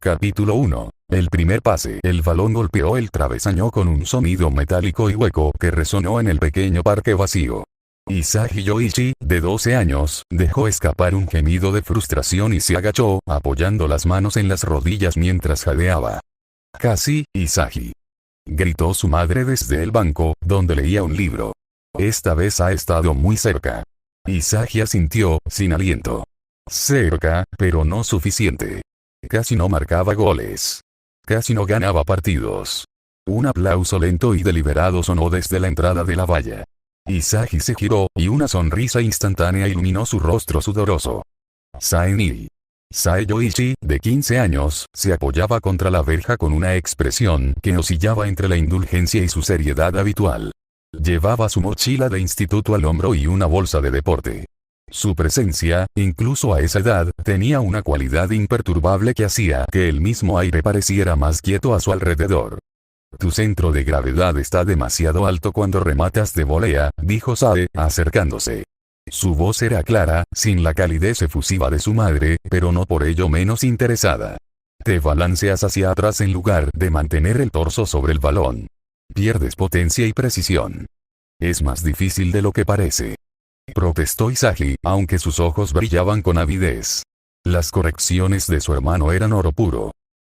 Capítulo 1. El primer pase. El balón golpeó el travesaño con un sonido metálico y hueco que resonó en el pequeño parque vacío. Isagi Yoichi, de 12 años, dejó escapar un gemido de frustración y se agachó, apoyando las manos en las rodillas mientras jadeaba. «Casi, Isagi», gritó su madre desde el banco, donde leía un libro. «Esta vez ha estado muy cerca». Isagi asintió, sin aliento. Cerca, pero no suficiente. Casi no marcaba goles. Casi no ganaba partidos. Un aplauso lento y deliberado sonó desde la entrada de la valla. Isagi se giró, y una sonrisa instantánea iluminó su rostro sudoroso. Sae Yoichi, de 15 años, se apoyaba contra la verja con una expresión que oscillaba entre la indulgencia y su seriedad habitual. Llevaba su mochila de instituto al hombro y una bolsa de deporte. Su presencia, incluso a esa edad, tenía una cualidad imperturbable que hacía que el mismo aire pareciera más quieto a su alrededor. «Tu centro de gravedad está demasiado alto cuando rematas de volea», dijo Sae, acercándose. Su voz era clara, sin la calidez efusiva de su madre, pero no por ello menos interesada. «Te balanceas hacia atrás en lugar de mantener el torso sobre el balón. Pierdes potencia y precisión. Es más difícil de lo que parece», protestó Isagi, aunque sus ojos brillaban con avidez. Las correcciones de su hermano eran oro puro.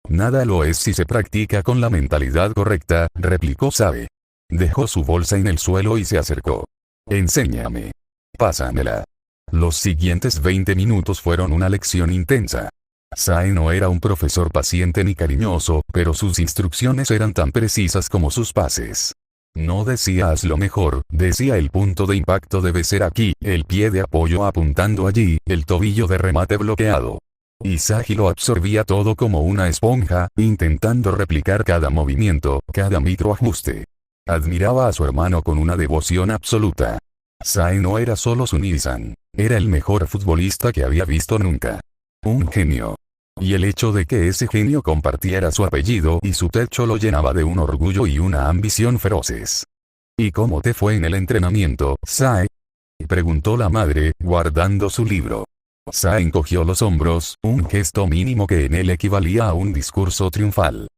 «Nada lo es si se practica con la mentalidad correcta», replicó Sae. Dejó su bolsa en el suelo y se acercó. «Enséñame. Pásamela». Los siguientes 20 minutos fueron una lección intensa. Sae no era un profesor paciente ni cariñoso, pero sus instrucciones eran tan precisas como sus pases. No decía «hazlo mejor», decía «el punto de impacto debe ser aquí, el pie de apoyo apuntando allí, el tobillo de remate bloqueado». Isagi lo absorbía todo como una esponja, intentando replicar cada movimiento, cada microajuste. Admiraba a su hermano con una devoción absoluta. Sae no era solo su Nisan, era el mejor futbolista que había visto nunca. Un genio. Y el hecho de que ese genio compartiera su apellido y su techo lo llenaba de un orgullo y una ambición feroces. «¿Y cómo te fue en el entrenamiento, Sae?», preguntó la madre, guardando su libro. Sae encogió los hombros, un gesto mínimo que en él equivalía a un discurso triunfal.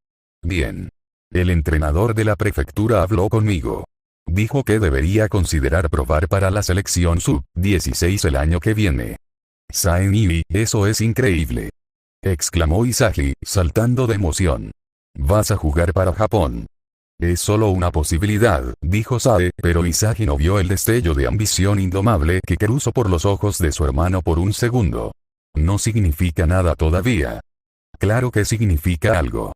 «Bien. El entrenador de la prefectura habló conmigo. Dijo que debería considerar probar para la selección sub-16 el año que viene». «Sae Nibi, eso es increíble», exclamó Isagi, saltando de emoción. «¿Vas a jugar para Japón?». «Es solo una posibilidad», dijo Sae, pero Isagi no vio el destello de ambición indomable que cruzó por los ojos de su hermano por un segundo. «No significa nada todavía». «Claro que significa algo»,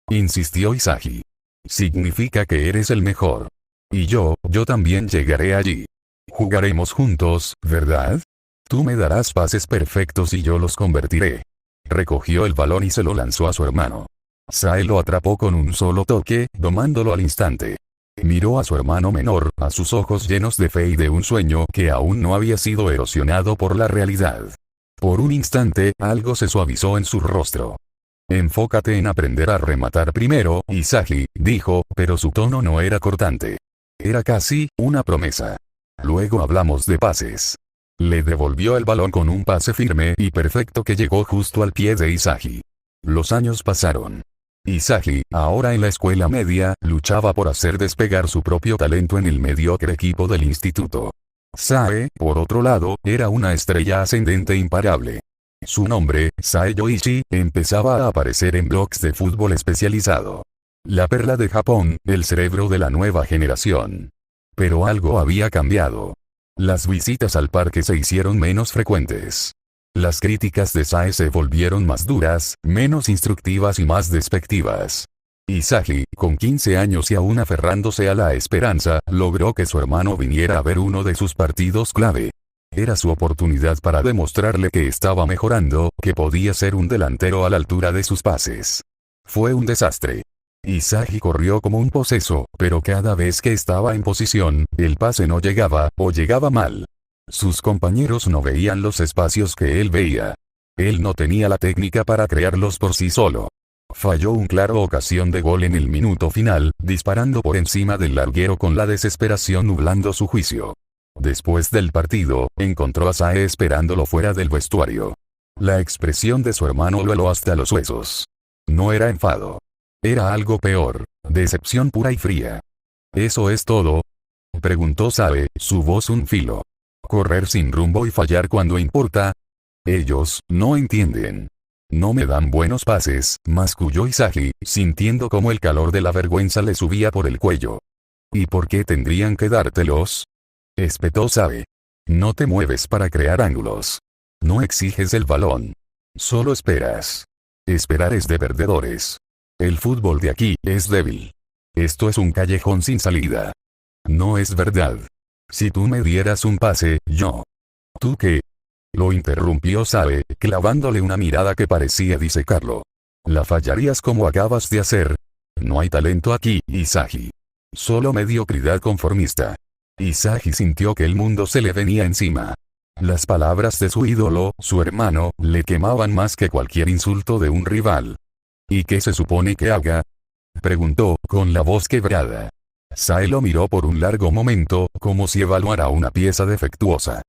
insistió Isagi. «Significa que eres el mejor. Y yo también llegaré allí. Jugaremos juntos, ¿verdad? Tú me darás pases perfectos y yo los convertiré». Recogió el balón y se lo lanzó a su hermano. Sae lo atrapó con un solo toque, domándolo al instante. Miró a su hermano menor, a sus ojos llenos de fe y de un sueño que aún no había sido erosionado por la realidad. Por un instante, algo se suavizó en su rostro. «Enfócate en aprender a rematar primero, Isagi», dijo, pero su tono no era cortante. Era casi una promesa. «Luego hablamos de pases». Le devolvió el balón con un pase firme y perfecto que llegó justo al pie de Isagi. Los años pasaron. Isagi, ahora en la escuela media, luchaba por hacer despegar su propio talento en el mediocre equipo del instituto. Sae, por otro lado, era una estrella ascendente imparable. Su nombre, Sae Yoichi, empezaba a aparecer en blogs de fútbol especializado. La perla de Japón, el cerebro de la nueva generación. Pero algo había cambiado. Las visitas al parque se hicieron menos frecuentes. Las críticas de Sae se volvieron más duras, menos instructivas y más despectivas. Isagi, con 15 años y aún aferrándose a la esperanza, logró que su hermano viniera a ver uno de sus partidos clave. Era su oportunidad para demostrarle que estaba mejorando, que podía ser un delantero a la altura de sus pases. Fue un desastre. Isagi corrió como un poseso, pero cada vez que estaba en posición, el pase no llegaba, o llegaba mal. Sus compañeros no veían los espacios que él veía. Él no tenía la técnica para crearlos por sí solo. Falló una clara ocasión de gol en el minuto final, disparando por encima del larguero con la desesperación nublando su juicio. Después del partido, encontró a Sae esperándolo fuera del vestuario. La expresión de su hermano lo heló hasta los huesos. No era enfado. Era algo peor, decepción pura y fría. ¿Eso es todo?, preguntó Sae, su voz un filo. ¿Correr sin rumbo y fallar cuando importa? Ellos no entienden. No me dan buenos pases, masculló Isagi, sintiendo como el calor de la vergüenza le subía por el cuello. ¿Y por qué tendrían que dártelos?, espetó Sae. No te mueves para crear ángulos. No exiges el balón. Solo esperas. Esperar es de perdedores. El fútbol de aquí es débil. Esto es un callejón sin salida. No es verdad. Si tú me dieras un pase, yo. ¿Tú qué? Lo interrumpió Sae, clavándole una mirada que parecía disecarlo. La fallarías como acabas de hacer. No hay talento aquí, Isagi. Solo mediocridad conformista. Isagi sintió que el mundo se le venía encima. Las palabras de su ídolo, su hermano, le quemaban más que cualquier insulto de un rival. ¿Y qué se supone que haga?, preguntó, con la voz quebrada. Sae lo miró por un largo momento, como si evaluara una pieza defectuosa.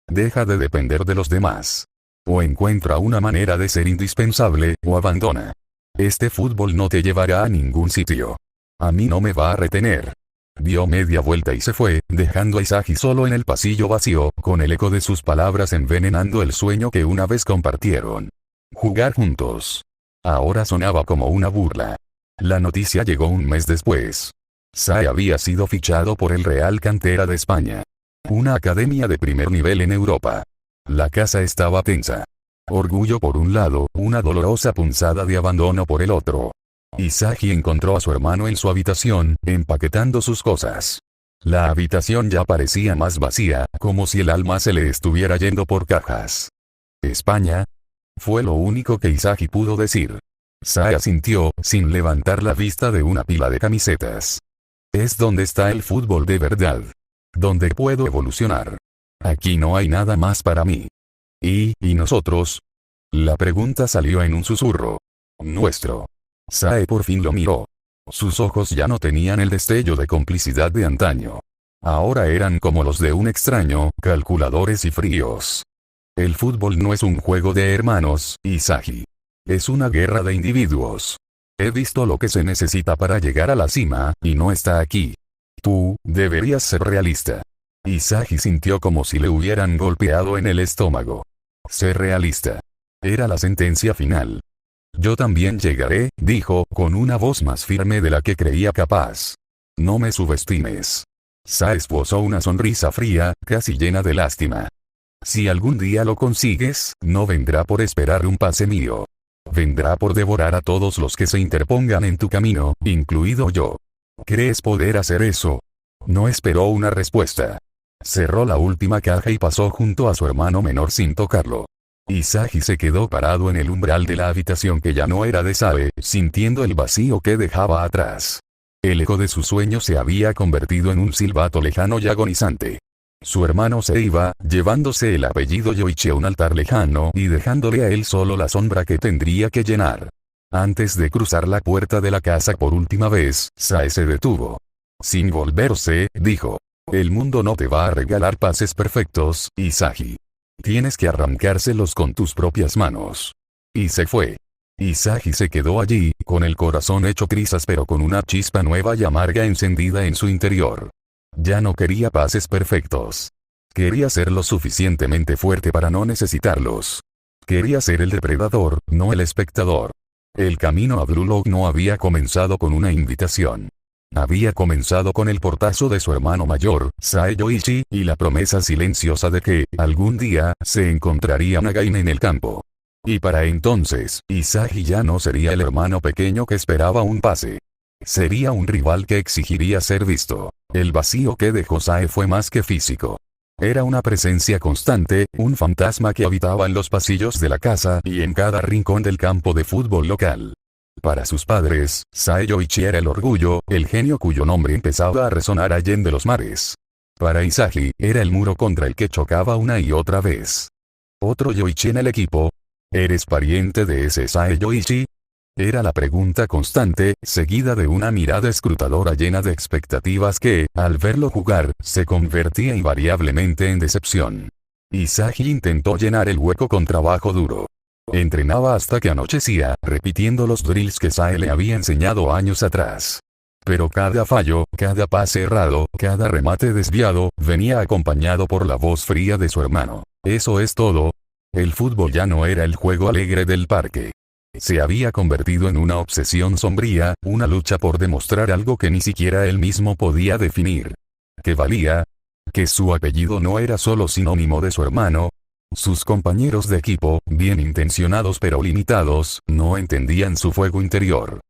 Deja de depender de los demás. O encuentra una manera de ser indispensable, o abandona. Este fútbol no te llevará a ningún sitio. A mí no me va a retener. Dio media vuelta y se fue, dejando a Isagi solo en el pasillo vacío, con el eco de sus palabras envenenando el sueño que una vez compartieron. Jugar juntos. Ahora sonaba como una burla. La noticia llegó un mes después. Sae había sido fichado por el Real Cantera de España. Una academia de primer nivel en Europa. La casa estaba tensa. Orgullo por un lado, una dolorosa punzada de abandono por el otro. Isagi encontró a su hermano en su habitación, empaquetando sus cosas. La habitación ya parecía más vacía, como si el alma se le estuviera yendo por cajas. ¿España? Fue lo único que Isagi pudo decir. Sae asintió, sin levantar la vista de una pila de camisetas. Es donde está el fútbol de verdad. Donde puedo evolucionar. Aquí no hay nada más para mí. ¿Y nosotros? La pregunta salió en un susurro. Nuestro. Sae por fin lo miró. Sus ojos ya no tenían el destello de complicidad de antaño. Ahora eran como los de un extraño, calculadores y fríos. El fútbol no es un juego de hermanos, Isagi. Es una guerra de individuos. He visto lo que se necesita para llegar a la cima, y no está aquí. Tú, deberías ser realista. Isagi sintió como si le hubieran golpeado en el estómago. Ser realista. Era la sentencia final. Yo también llegaré, dijo, con una voz más firme de la que creía capaz. No me subestimes. Sae esbozó una sonrisa fría, casi llena de lástima. Si algún día lo consigues, no vendrá por esperar un pase mío. Vendrá por devorar a todos los que se interpongan en tu camino, incluido yo. ¿Crees poder hacer eso? No esperó una respuesta. Cerró la última caja y pasó junto a su hermano menor sin tocarlo. Isagi se quedó parado en el umbral de la habitación que ya no era de Sae, sintiendo el vacío que dejaba atrás. El eco de su sueño se había convertido en un silbato lejano y agonizante. Su hermano se iba, llevándose el apellido Yoichi a un altar lejano y dejándole a él solo la sombra que tendría que llenar. Antes de cruzar la puerta de la casa por última vez, Sae se detuvo. Sin volverse, dijo. El mundo no te va a regalar pases perfectos, Isagi. Tienes que arrancárselos con tus propias manos. Y se fue. Isagi se quedó allí, con el corazón hecho trizas pero con una chispa nueva y amarga encendida en su interior. Ya no quería pases perfectos. Quería ser lo suficientemente fuerte para no necesitarlos. Quería ser el depredador, no el espectador. El camino a Blue Lock no había comenzado con una invitación. Había comenzado con el portazo de su hermano mayor, Sae Yoichi, y la promesa silenciosa de que, algún día, se encontraría Nagaine en el campo. Y para entonces, Isagi ya no sería el hermano pequeño que esperaba un pase. Sería un rival que exigiría ser visto. El vacío que dejó Sae fue más que físico. Era una presencia constante, un fantasma que habitaba en los pasillos de la casa y en cada rincón del campo de fútbol local. Para sus padres, Sae Yoichi era el orgullo, el genio cuyo nombre empezaba a resonar allende los mares. Para Isagi, era el muro contra el que chocaba una y otra vez. ¿Otro Yoichi en el equipo? ¿Eres pariente de ese Sae Yoichi? Era la pregunta constante, seguida de una mirada escrutadora llena de expectativas que, al verlo jugar, se convertía invariablemente en decepción. Isagi intentó llenar el hueco con trabajo duro. Entrenaba hasta que anochecía, repitiendo los drills que Sae le había enseñado años atrás. Pero cada fallo, cada pase errado, cada remate desviado, venía acompañado por la voz fría de su hermano. ¿Eso es todo? El fútbol ya no era el juego alegre del parque. Se había convertido en una obsesión sombría, una lucha por demostrar algo que ni siquiera él mismo podía definir. ¿Que valía? ¿Que su apellido no era solo sinónimo de su hermano? Sus compañeros de equipo, bien intencionados pero limitados, no entendían su fuego interior.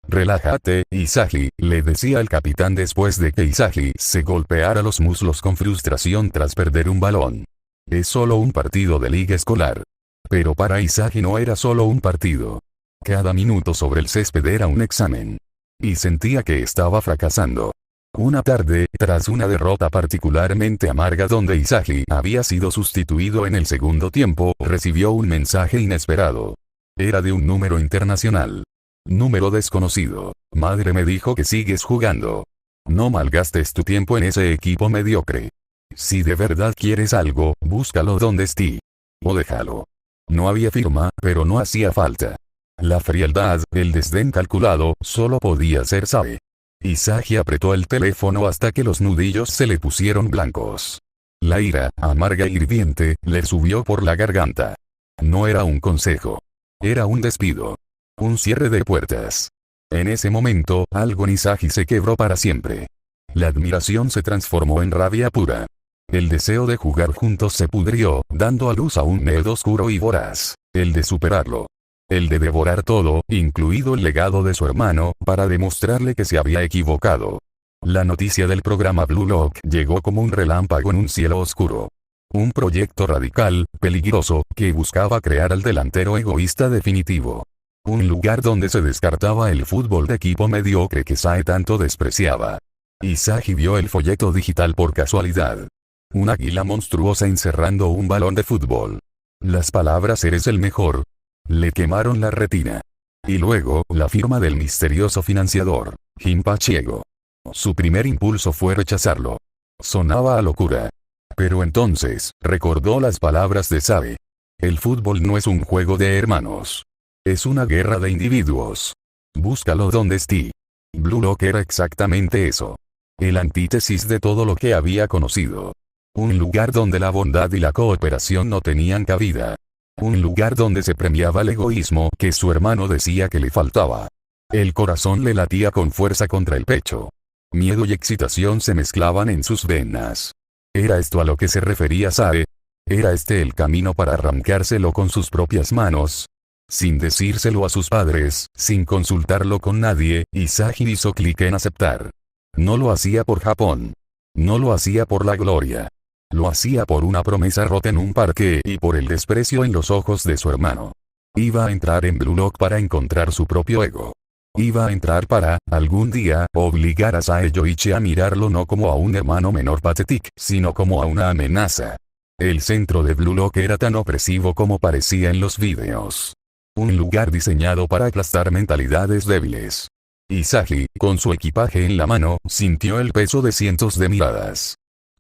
«Relájate, Isagi», le decía el capitán después de que Isagi se golpeara los muslos con frustración tras perder un balón. «Es solo un partido de liga escolar». Pero para Isagi no era solo un partido. Cada minuto sobre el césped era un examen. Y sentía que estaba fracasando. Una tarde, tras una derrota particularmente amarga donde Isagi había sido sustituido en el segundo tiempo, recibió un mensaje inesperado. Era de un número internacional. Número desconocido. «Madre me dijo que sigues jugando. No malgastes tu tiempo en ese equipo mediocre. Si de verdad quieres algo, búscalo donde esté. O déjalo». No había firma, pero no hacía falta. La frialdad, el desdén calculado, solo podía ser Sae. Isagi apretó el teléfono hasta que los nudillos se le pusieron blancos. La ira, amarga e hirviente, le subió por la garganta. No era un consejo. Era un despido. Un cierre de puertas. En ese momento, algo en Isagi se quebró para siempre. La admiración se transformó en rabia pura. El deseo de jugar juntos se pudrió, dando a luz a un miedo oscuro y voraz. El de superarlo. El de devorar todo, incluido el legado de su hermano, para demostrarle que se había equivocado. La noticia del programa Blue Lock llegó como un relámpago en un cielo oscuro. Un proyecto radical, peligroso, que buscaba crear al delantero egoísta definitivo. Un lugar donde se descartaba el fútbol de equipo mediocre que Sae tanto despreciaba. Isagi vio el folleto digital por casualidad. Un águila monstruosa encerrando un balón de fútbol. Las palabras «eres el mejor» le quemaron la retina. Y luego, la firma del misterioso financiador, Jinpachi Ego. Su primer impulso fue rechazarlo. Sonaba a locura. Pero entonces, recordó las palabras de Sae. El fútbol no es un juego de hermanos. Es una guerra de individuos. Búscalo donde esté. Blue Lock era exactamente eso. El antítesis de todo lo que había conocido. Un lugar donde la bondad y la cooperación no tenían cabida. Un lugar donde se premiaba el egoísmo que su hermano decía que le faltaba. El corazón le latía con fuerza contra el pecho. Miedo y excitación se mezclaban en sus venas. ¿Era esto a lo que se refería Sae? ¿Era este el camino para arrancárselo con sus propias manos? Sin decírselo a sus padres, sin consultarlo con nadie, Isagi hizo clic en aceptar. No lo hacía por Japón. No lo hacía por la gloria. Lo hacía por una promesa rota en un parque y por el desprecio en los ojos de su hermano. Iba a entrar en Blue Lock para encontrar su propio ego. Iba a entrar para, algún día, obligar a Sae Yoichi a mirarlo no como a un hermano menor patético, sino como a una amenaza. El centro de Blue Lock era tan opresivo como parecía en los vídeos. Un lugar diseñado para aplastar mentalidades débiles. Isagi, con su equipaje en la mano, sintió el peso de cientos de miradas.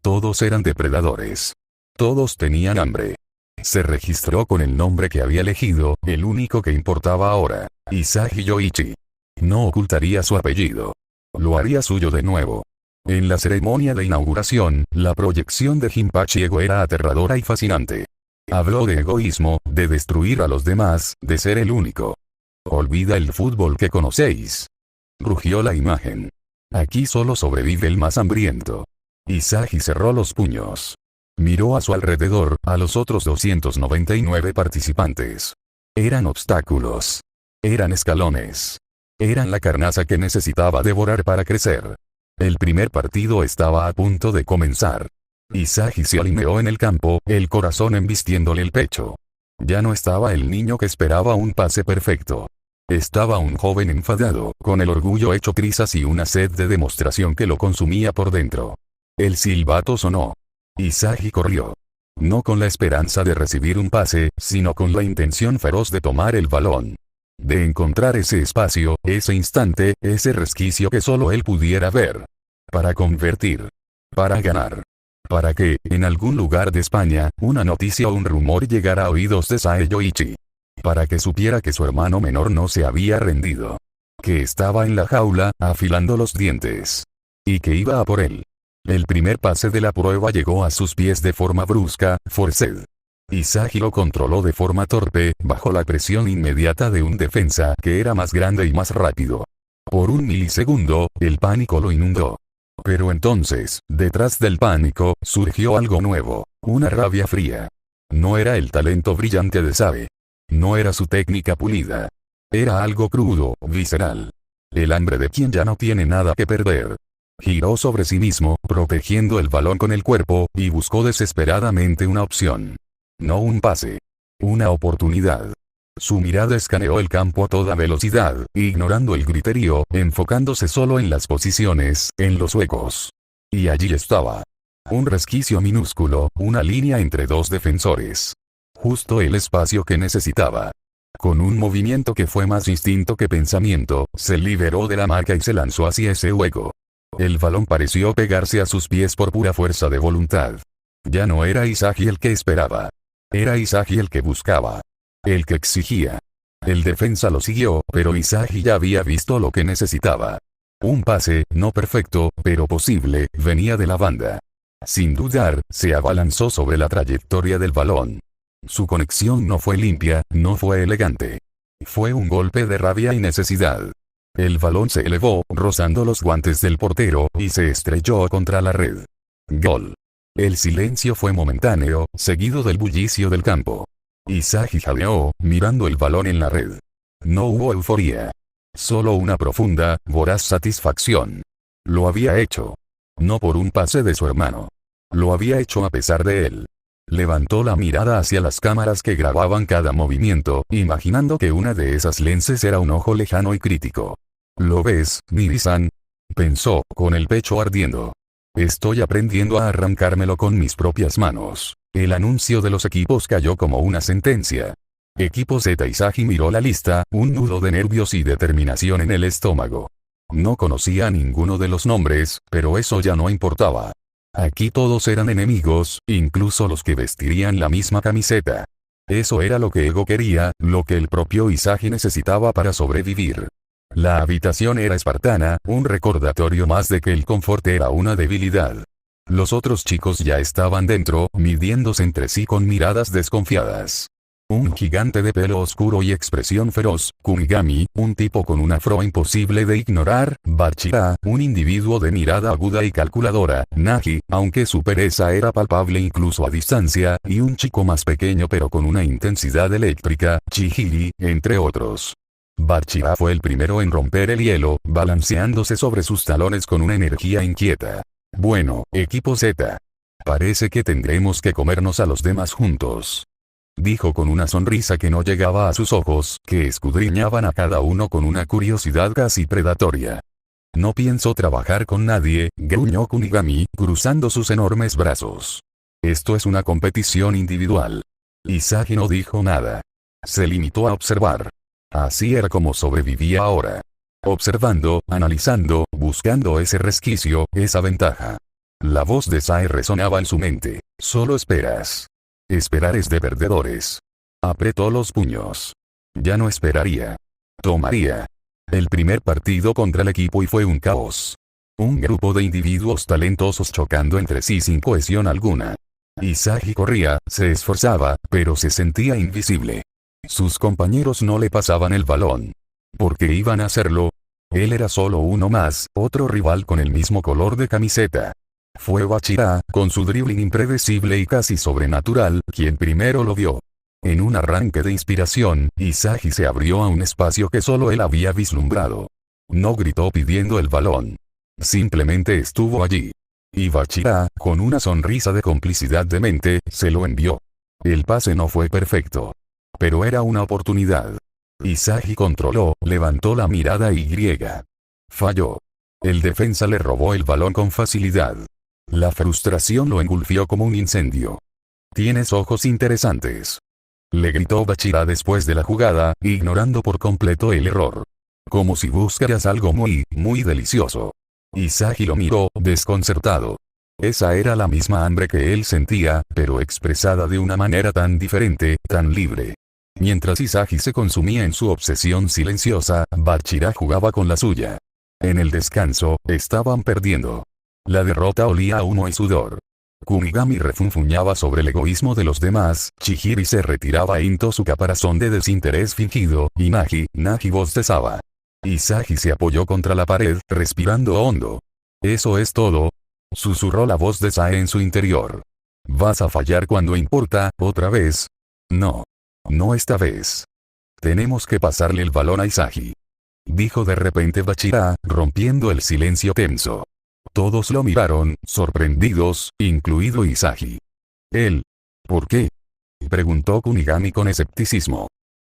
Todos eran depredadores. Todos tenían hambre. Se registró con el nombre que había elegido, el único que importaba ahora. Isagi Yoichi. No ocultaría su apellido. Lo haría suyo de nuevo. En la ceremonia de inauguración, la proyección de Jinpachi Ego era aterradora y fascinante. Habló de egoísmo, de destruir a los demás, de ser el único. Olvida el fútbol que conocéis. Rugió la imagen. Aquí solo sobrevive el más hambriento. Isagi cerró los puños. Miró a su alrededor, a los otros 299 participantes. Eran obstáculos. Eran escalones. Eran la carnaza que necesitaba devorar para crecer. El primer partido estaba a punto de comenzar. Isagi se alineó en el campo, el corazón embistiéndole el pecho. Ya no estaba el niño que esperaba un pase perfecto. Estaba un joven enfadado, con el orgullo hecho trizas y una sed de demostración que lo consumía por dentro. El silbato sonó. Isagi corrió. No con la esperanza de recibir un pase, sino con la intención feroz de tomar el balón. De encontrar ese espacio, ese instante, ese resquicio que solo él pudiera ver. Para convertir. Para ganar. Para que, en algún lugar de España, una noticia o un rumor llegara a oídos de Sae Yoichi. para que supiera que su hermano menor no se había rendido. Que estaba en la jaula, afilando los dientes. Y que iba a por él. El primer pase de la prueba llegó a sus pies de forma brusca, forced. Isagi lo controló de forma torpe, bajo la presión inmediata de un defensa que era más grande y más rápido. Por un milisegundo, el pánico lo inundó. Pero entonces, detrás del pánico, surgió algo nuevo, una rabia fría. No era el talento brillante de Sabe. No era su técnica pulida. Era algo crudo, visceral. El hambre de quien ya no tiene nada que perder. Giró sobre sí mismo, protegiendo el balón con el cuerpo, y buscó desesperadamente una opción. No un pase. Una oportunidad. Su mirada escaneó el campo a toda velocidad, ignorando el griterío, enfocándose solo en las posiciones, en los huecos. Y allí estaba. Un resquicio minúsculo, una línea entre dos defensores. Justo el espacio que necesitaba. Con un movimiento que fue más instinto que pensamiento, se liberó de la marca y se lanzó hacia ese hueco. El balón pareció pegarse a sus pies por pura fuerza de voluntad. Ya no era Isagi el que esperaba. Era Isagi el que buscaba. El que exigía. El defensa lo siguió, pero Isagi ya había visto lo que necesitaba. Un pase, no perfecto, pero posible, venía de la banda. Sin dudar, se abalanzó sobre la trayectoria del balón. Su conexión no fue limpia, no fue elegante. Fue un golpe de rabia y necesidad. El balón se elevó, rozando los guantes del portero, y se estrelló contra la red. Gol. El silencio fue momentáneo, seguido del bullicio del campo. Isagi jadeó, mirando el balón en la red. No hubo euforía. Solo una profunda, voraz satisfacción. Lo había hecho. No por un pase de su hermano. Lo había hecho a pesar de él. Levantó la mirada hacia las cámaras que grababan cada movimiento, imaginando que una de esas lenses era un ojo lejano y crítico. ¿Lo ves, Niri-san? Pensó, con el pecho ardiendo. Estoy aprendiendo a arrancármelo con mis propias manos. El anuncio de los equipos cayó como una sentencia. Equipo Z. Isagi miró la lista, un nudo de nervios y determinación en el estómago. No conocía a ninguno de los nombres, pero eso ya no importaba. Aquí todos eran enemigos, incluso los que vestirían la misma camiseta. Eso era lo que Ego quería, lo que el propio Isagi necesitaba para sobrevivir. La habitación era espartana, un recordatorio más de que el confort era una debilidad. Los otros chicos ya estaban dentro, midiéndose entre sí con miradas desconfiadas. Un gigante de pelo oscuro y expresión feroz, Kunigami, un tipo con un afro imposible de ignorar, Bachira, un individuo de mirada aguda y calculadora, Nagi, aunque su pereza era palpable incluso a distancia, y un chico más pequeño pero con una intensidad eléctrica, Chihiri, entre otros. Bachira fue el primero en romper el hielo, balanceándose sobre sus talones con una energía inquieta. Bueno, equipo Z. Parece que tendremos que comernos a los demás juntos. Dijo con una sonrisa que no llegaba a sus ojos, que escudriñaban a cada uno con una curiosidad casi predatoria. No pienso trabajar con nadie, gruñó Kunigami, cruzando sus enormes brazos. Esto es una competición individual. Isagi no dijo nada. Se limitó a observar. Así era como sobrevivía ahora. Observando, analizando, buscando ese resquicio, esa ventaja. La voz de Sae resonaba en su mente. Solo esperas. Esperar es de perdedores. Apretó los puños. Ya no esperaría. Tomaría. El primer partido contra el equipo y fue un caos. Un grupo de individuos talentosos chocando entre sí sin cohesión alguna. Isagi corría, se esforzaba, pero se sentía invisible. Sus compañeros no le pasaban el balón. ¿Por qué iban a hacerlo? Él era solo uno más, otro rival con el mismo color de camiseta. Fue Bachira, con su dribbling impredecible y casi sobrenatural, quien primero lo vio. En un arranque de inspiración, Isagi se abrió a un espacio que solo él había vislumbrado. No gritó pidiendo el balón. Simplemente estuvo allí. Y Bachira, con una sonrisa de complicidad demente, se lo envió. El pase no fue perfecto. Pero era una oportunidad. Isagi controló, levantó la mirada y falló. El defensa le robó el balón con facilidad. La frustración lo engulfió como un incendio. Tienes ojos interesantes. Le gritó Bachira después de la jugada, ignorando por completo el error. Como si buscaras algo muy delicioso. Isagi lo miró, desconcertado. Esa era la misma hambre que él sentía, pero expresada de una manera tan diferente, tan libre. Mientras Izagi se consumía en su obsesión silenciosa, Bachira jugaba con la suya. En el descanso, estaban perdiendo. La derrota olía a humo y sudor. Kunigami refunfuñaba sobre el egoísmo de los demás, Chihiri se retiraba e hintó su caparazón de desinterés fingido, y Nagi bostezaba. Izagi se apoyó contra la pared, respirando hondo. «¿Eso es todo?», susurró la voz de Sae en su interior. «¿Vas a fallar cuando importa, otra vez?». «No. No esta vez. Tenemos que pasarle el balón a Izagi», dijo de repente Bachira, rompiendo el silencio tenso. Todos lo miraron, sorprendidos, incluido Izagi. «¿Él? ¿Por qué?», preguntó Kunigami con escepticismo.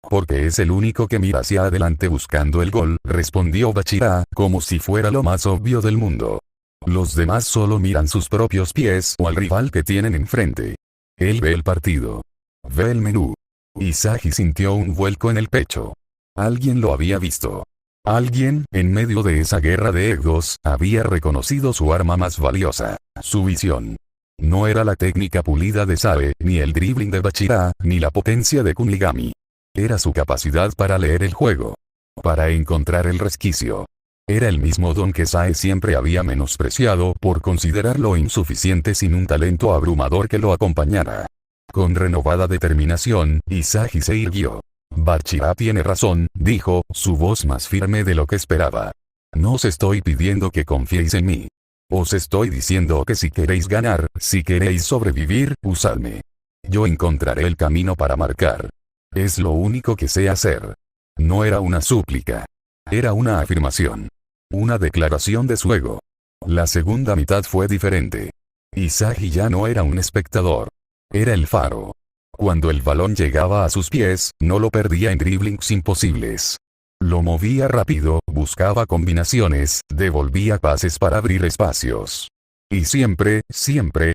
«Porque es el único que mira hacia adelante buscando el gol», respondió Bachira, como si fuera lo más obvio del mundo. «Los demás solo miran sus propios pies o al rival que tienen enfrente. Él ve el partido. Ve el menú». Izagi sintió un vuelco en el pecho. Alguien lo había visto. Alguien, en medio de esa guerra de egos, había reconocido su arma más valiosa, su visión. No era la técnica pulida de Sae, ni el dribbling de Bachira, ni la potencia de Kunigami. Era su capacidad para leer el juego. Para encontrar el resquicio. Era el mismo don que Sae siempre había menospreciado por considerarlo insuficiente sin un talento abrumador que lo acompañara. Con renovada determinación, Izagi se irguió. «Bachira tiene razón», dijo, su voz más firme de lo que esperaba. «No os estoy pidiendo que confiéis en mí. Os estoy diciendo que si queréis ganar, si queréis sobrevivir, usadme. Yo encontraré el camino para marcar. Es lo único que sé hacer». No era una súplica. Era una afirmación. Una declaración de su ego. La segunda mitad fue diferente. Izagi ya no era un espectador. Era el faro. Cuando el balón llegaba a sus pies, no lo perdía en dribblings imposibles. Lo movía rápido, buscaba combinaciones, devolvía pases para abrir espacios. Y siempre,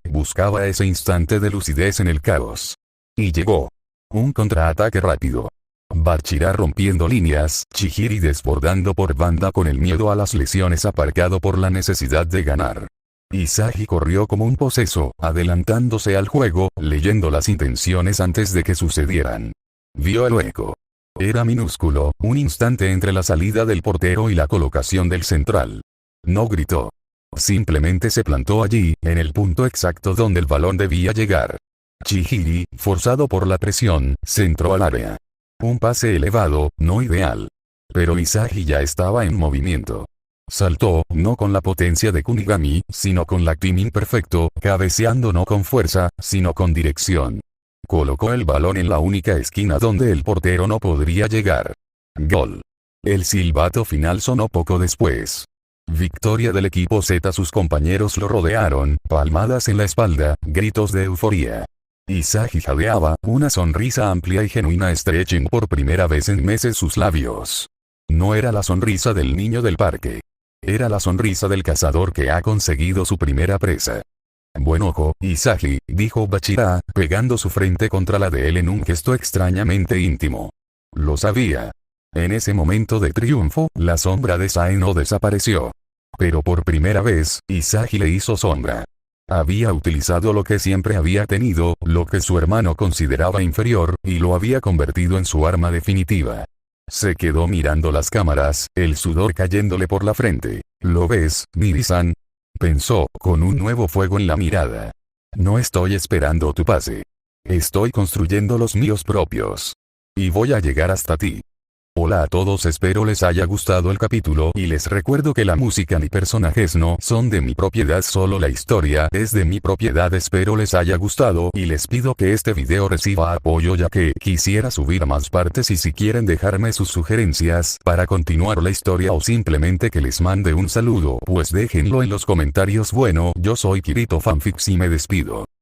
buscaba ese instante de lucidez en el caos. Y llegó. Un contraataque rápido. Bachira rompiendo líneas, Chihiri desbordando por banda con el miedo a las lesiones aparcado por la necesidad de ganar. Izagi corrió como un poseso, adelantándose al juego, leyendo las intenciones antes de que sucedieran. Vio el hueco. Era minúsculo, un instante entre la salida del portero y la colocación del central. No gritó. Simplemente se plantó allí, en el punto exacto donde el balón debía llegar. Chihiri, forzado por la presión, centró al área. Un pase elevado, no ideal. Pero Izagi ya estaba en movimiento. Saltó, no con la potencia de Kunigami, sino con el timing perfecto, cabeceando no con fuerza, sino con dirección. Colocó el balón en la única esquina donde el portero no podría llegar. Gol. El silbato final sonó poco después. Victoria del equipo Z. Sus compañeros lo rodearon, palmadas en la espalda, gritos de euforia. Izagi jadeaba, una sonrisa amplia y genuina estrechando por primera vez en meses sus labios. No era la sonrisa del niño del parque. Era la sonrisa del cazador que ha conseguido su primera presa. «Buen ojo, Izagi», dijo Bachira, pegando su frente contra la de él en un gesto extrañamente íntimo. Lo sabía. En ese momento de triunfo, la sombra de Sae no desapareció. Pero por primera vez, Izagi le hizo sombra. Había utilizado lo que siempre había tenido, lo que su hermano consideraba inferior, y lo había convertido en su arma definitiva. Se quedó mirando las cámaras, el sudor cayéndole por la frente. «¿Lo ves, Miri-san?», pensó, con un nuevo fuego en la mirada. «No estoy esperando tu pase. Estoy construyendo los míos propios. Y voy a llegar hasta ti». Hola a todos, espero les haya gustado el capítulo y les recuerdo que la música ni personajes no son de mi propiedad, solo la historia es de mi propiedad. Espero les haya gustado y les pido que este video reciba apoyo ya que quisiera subir más partes, y si quieren dejarme sus sugerencias para continuar la historia o simplemente que les mande un saludo, pues déjenlo en los comentarios. Bueno, yo soy Kirito Fanfics y me despido.